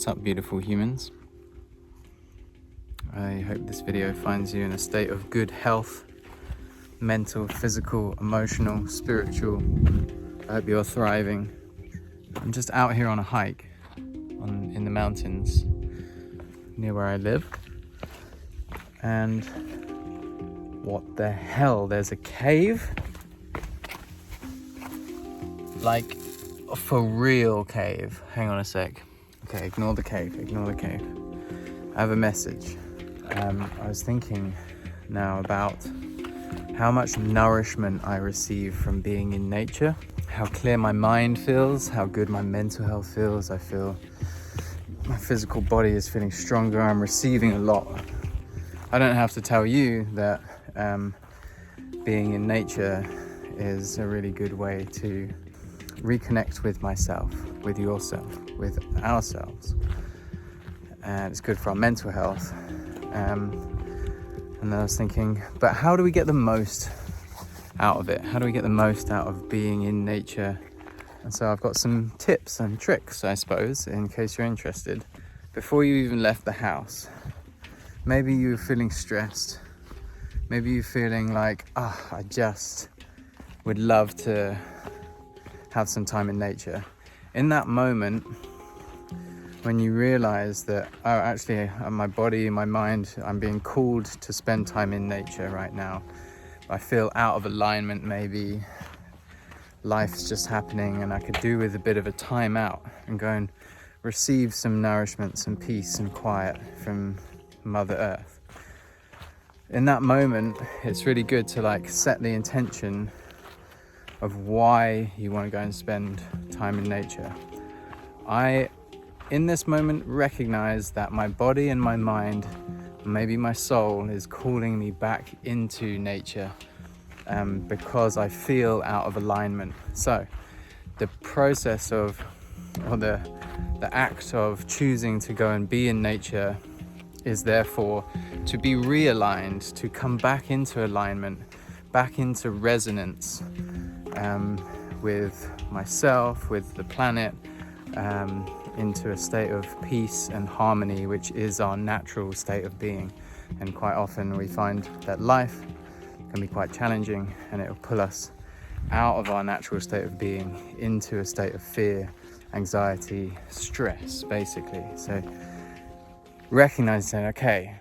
up, beautiful humans? I hope this video finds you in a state of good health, mental, physical, emotional, spiritual. I hope you're thriving. I'm just out here on a hike in the mountains near where I live, and what the hell, there's a cave? Like, for real cave. Hang on a sec. Okay, ignore the cave. I have a message. I was thinking now about how much nourishment I receive from being in nature, how clear my mind feels, how good my mental health feels. I feel my physical body is feeling stronger. I'm receiving a lot. I don't have to tell you that being in nature is a really good way to reconnect with myself, with yourself, with ourselves, and it's good for our mental health. And then I was thinking, but how do we get the most out of it? How do we get the most out of being in nature? And so I've got some tips and tricks, I suppose, in case you're interested. Before you even left the house, maybe you're feeling stressed, maybe you're feeling like, I just would love to have some time in nature. In that moment, when you realize that, actually, my body, my mind, I'm being called to spend time in nature right now. I feel out of alignment, maybe life's just happening and I could do with a bit of a time out and go and receive some nourishment, some peace and quiet from Mother Earth. In that moment, it's really good to set the intention of why you want to go and spend time in nature. I, in this moment, recognize that my body and my mind, maybe my soul, is calling me back into nature because I feel out of alignment. So the process of, or the act of choosing to go and be in nature is therefore to be realigned, to come back into alignment, back into resonance with myself, with the planet, into a state of peace and harmony, which is our natural state of being. And quite often we find that life can be quite challenging and it will pull us out of our natural state of being into a state of fear, anxiety, stress, basically. So recognizing, okay,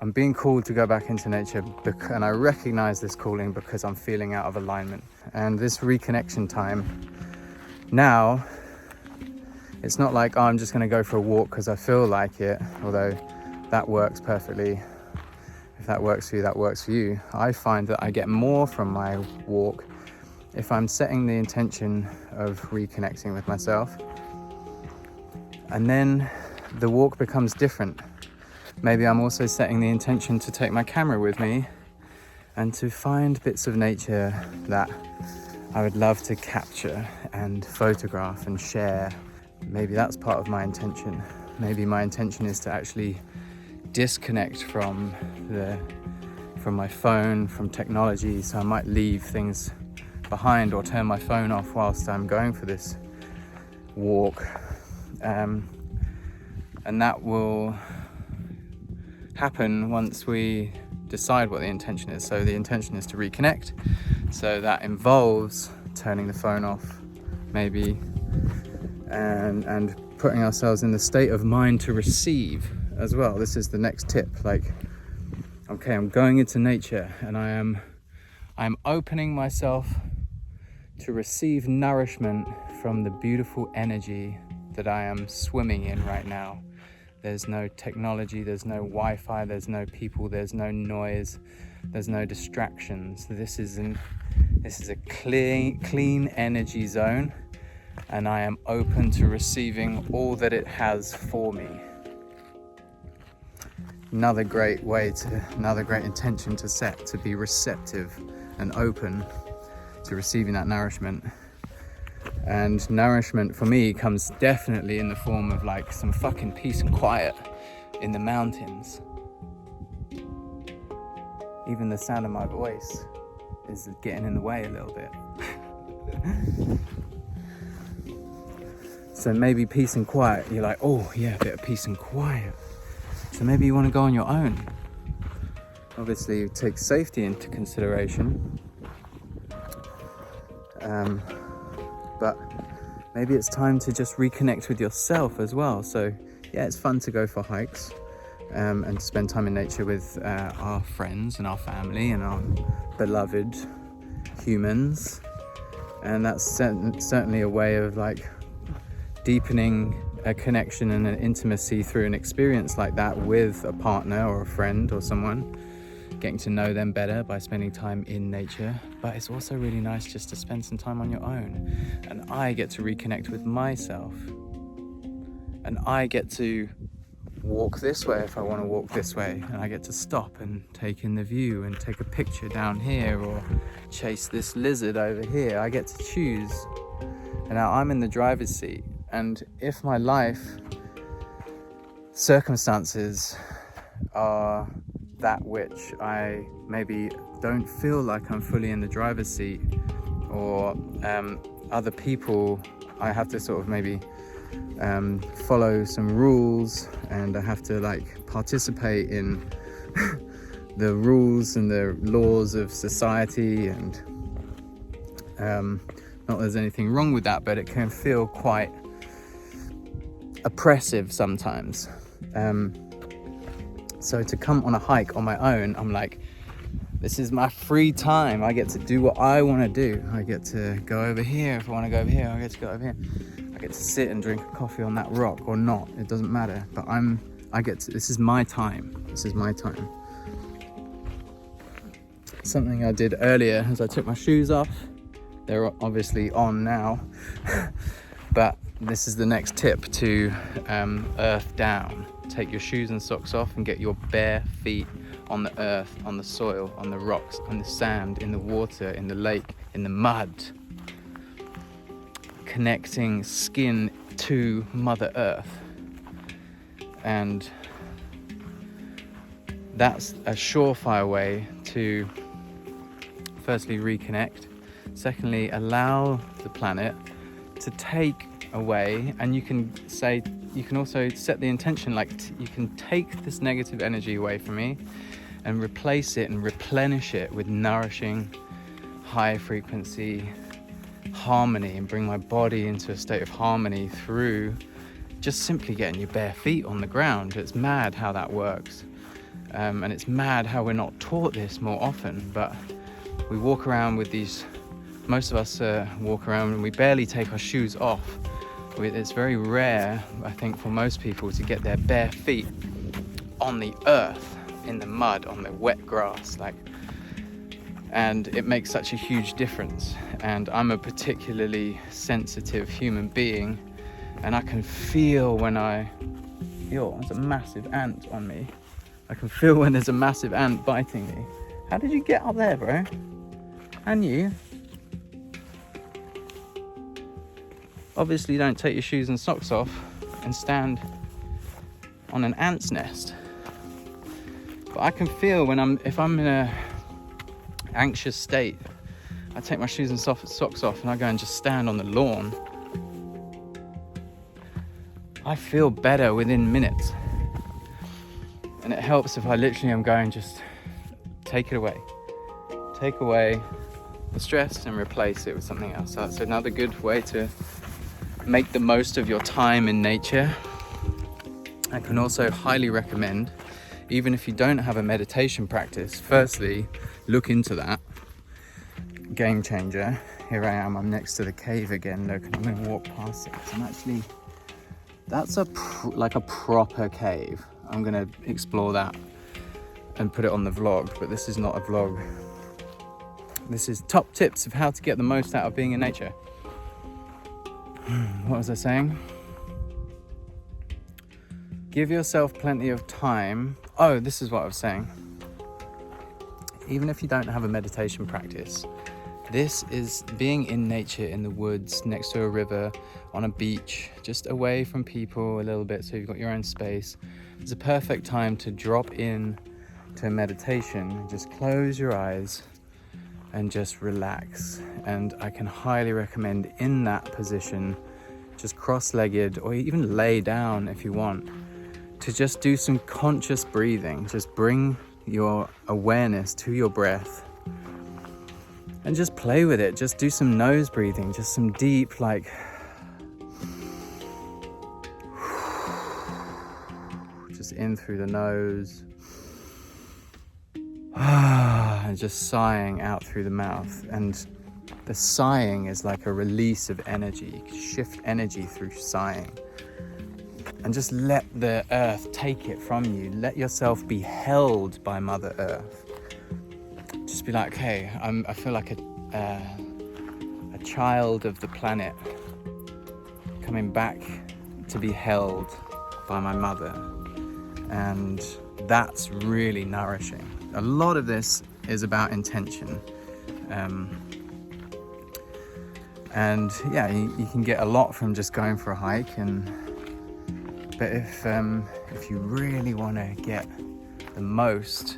I'm being called to go back into nature, and I recognize this calling because I'm feeling out of alignment. And this reconnection time, now, it's not like, I'm just going to go for a walk because I feel like it, although that works perfectly. If that works for you, that works for you. I find that I get more from my walk if I'm setting the intention of reconnecting with myself. And then the walk becomes different. Maybe I'm also setting the intention to take my camera with me and to find bits of nature that I would love to capture and photograph and share. Maybe that's part of my intention. Maybe my intention is to actually disconnect from my phone, from technology. So I might leave things behind or turn my phone off whilst I'm going for this walk. And that will happen once we decide what the intention is. So the intention is to reconnect. So that involves turning the phone off, maybe, and putting ourselves in the state of mind to receive as well. This is the next tip. Okay, I'm going into nature and I'm opening myself to receive nourishment from the beautiful energy that I am swimming in right now. There's no technology, there's no Wi-Fi, there's no people, there's no noise, there's no distractions. This is a clean energy zone, and I am open to receiving all that it has for me. Another great intention to set, to be receptive and open to receiving that nourishment. And nourishment for me comes definitely in the form of some fucking peace and quiet in the mountains. Even the sound of my voice is getting in the way a little bit. So maybe peace and quiet, you're like, oh yeah, a bit of peace and quiet. So maybe you want to go on your own. Obviously, take safety into consideration. But maybe it's time to just reconnect with yourself as well. So yeah, it's fun to go for hikes and spend time in nature with our friends and our family and our beloved humans. And that's certainly a way of like deepening a connection and an intimacy through an experience like that with a partner or a friend or someone, getting to know them better by spending time in nature. But it's also really nice just to spend some time on your own, and I get to reconnect with myself, and I get to walk this way if I want to walk this way, and I get to stop and take in the view and take a picture down here or chase this lizard over here. I get to choose, and now I'm in the driver's seat. And if my life circumstances are that which I maybe don't feel like I'm fully in the driver's seat, or other people, I have to sort of maybe follow some rules, and I have to like participate in the rules and the laws of society, and not that there's anything wrong with that, but it can feel quite oppressive sometimes. So to come on a hike on my own, I'm like, this is my free time. I get to do what I want to do. I get to go over here if I want to go over here. I get to go over here. I get to sit and drink a coffee on that rock or not. It doesn't matter. But this is my time. This is my time. Something I did earlier is I took my shoes off. They're obviously on now. But this is the next tip to earth down. Take your shoes and socks off and get your bare feet on the earth, on the soil, on the rocks, on the sand, in the water, in the lake, in the mud. Connecting skin to Mother Earth. And that's a surefire way to firstly reconnect, secondly allow the planet to take away, and you can also set the intention like you can take this negative energy away from me and replace it and replenish it with nourishing high frequency harmony, and bring my body into a state of harmony through just simply getting your bare feet on the ground. It's mad how that works, and it's mad how we're not taught this more often, but we walk around with these, most of us walk around and we barely take our shoes off. It's very rare, I think, for most people to get their bare feet on the earth, in the mud, on the wet grass, and it makes such a huge difference. And I'm a particularly sensitive human being, and I can feel when there's a massive ant on me. I can feel when there's a massive ant biting me. How did you get up there, bro? And you? Obviously don't take your shoes and socks off and stand on an ant's nest. But I can feel if I'm in a anxious state, I take my shoes and socks off and I go and just stand on the lawn. I feel better within minutes. And it helps if I literally am going, just take it away. Take away the stress and replace it with something else. So that's another good way to make the most of your time in nature. I can also highly recommend, even if you don't have a meditation practice, firstly, look into that. Game changer. Here I am, I'm next to the cave again. Look, I'm going to walk past it. That's a proper cave. I'm going to explore that and put it on the vlog, but this is not a vlog. This is top tips of how to get the most out of being in nature. What was I saying? Give yourself plenty of time. Oh, this is what I was saying. Even if you don't have a meditation practice, this is being in nature, in the woods, next to a river, on a beach, just away from people a little bit, so you've got your own space. It's a perfect time to drop in to a meditation. Just close your eyes and just relax. And I can highly recommend in that position just cross-legged, or even lay down if you want, to just do some conscious breathing. Just bring your awareness to your breath and just play with it. Just do some nose breathing, just some deep, like, just in through the nose, and just sighing out through the mouth. And the sighing is like a release of energy. You can shift energy through sighing. And just let the earth take it from you. Let yourself be held by Mother Earth. Just be like, okay, I feel like a child of the planet coming back to be held by my mother. And that's really nourishing. A lot of this is about intention. And yeah, you can get a lot from just going for a hike. But if you really want to get the most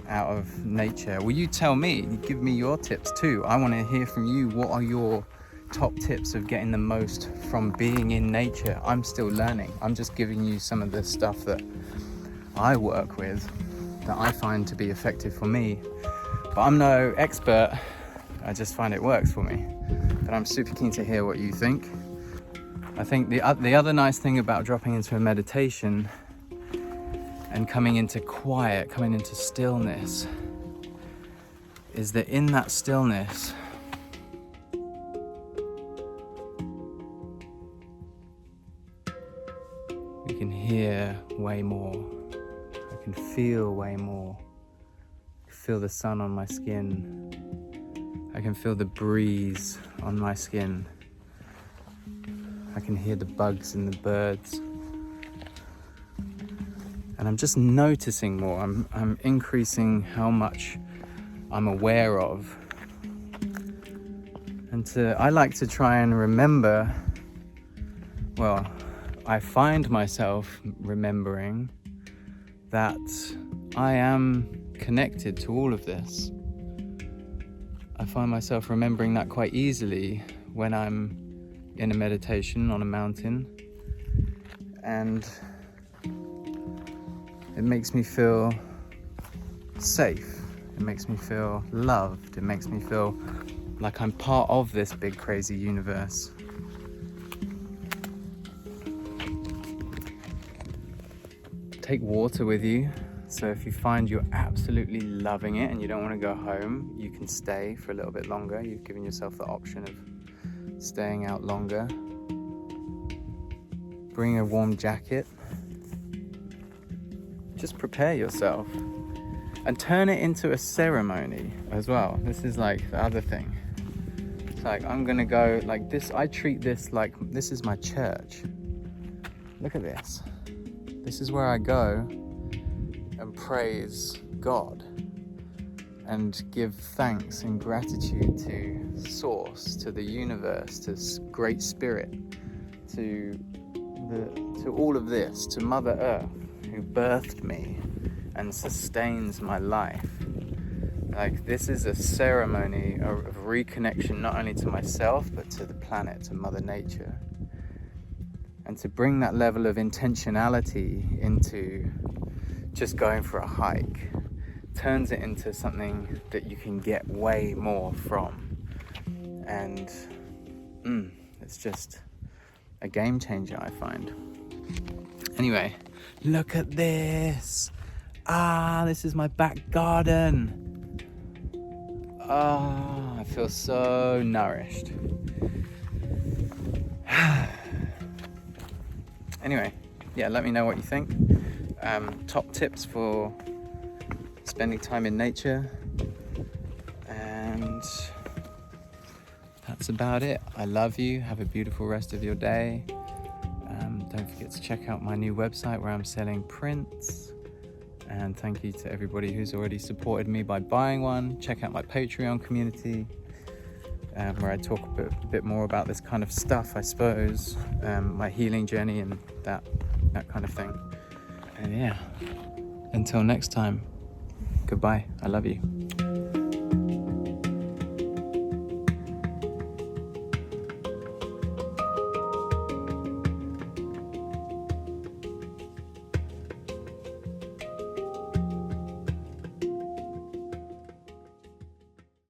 out of nature, well, you tell me, you give me your tips too. I want to hear from you. What are your top tips of getting the most from being in nature? I'm still learning. I'm just giving you some of the stuff that I work with, that I find to be effective for me. But I'm no expert. I just find it works for me. But I'm super keen to hear what you think. I think the other nice thing about dropping into a meditation and coming into quiet, coming into stillness, is that in that stillness, we can hear way more. I can feel way more. I can feel the sun on my skin. I can feel the breeze on my skin. I can hear the bugs and the birds. And I'm just noticing more. I'm increasing how much I'm aware of. And I like to try and remember, well, I find myself remembering that I am connected to all of this. I find myself remembering that quite easily when I'm in a meditation on a mountain, and it makes me feel safe. It makes me feel loved. It makes me feel like I'm part of this big crazy universe. Take water with you. So if you find you're absolutely loving it and you don't want to go home, you can stay for a little bit longer. You've given yourself the option of staying out longer. Bring a warm jacket. Just prepare yourself and turn it into a ceremony as well. This is like the other thing. It's like, I'm gonna go like this. I treat this like this is my church. Look at this. This is where I go and praise God and give thanks and gratitude to Source, to the universe, to Great Spirit, to all of this, to Mother Earth, who birthed me and sustains my life. Like, this is a ceremony of reconnection, not only to myself but to the planet, to Mother Nature. And to bring that level of intentionality into just going for a hike turns it into something that you can get way more from. And it's just a game changer, I find. Anyway, look at this. This is my back garden. I feel so nourished. Anyway, yeah, let me know what you think. Top tips for spending time in nature. And that's about it. I love you. Have a beautiful rest of your day. Don't forget to check out my new website where I'm selling prints. And thank you to everybody who's already supported me by buying one. Check out my Patreon community, where I talk a bit more about this kind of stuff, I suppose, my healing journey and that kind of thing. And yeah, until next time, goodbye. I love you.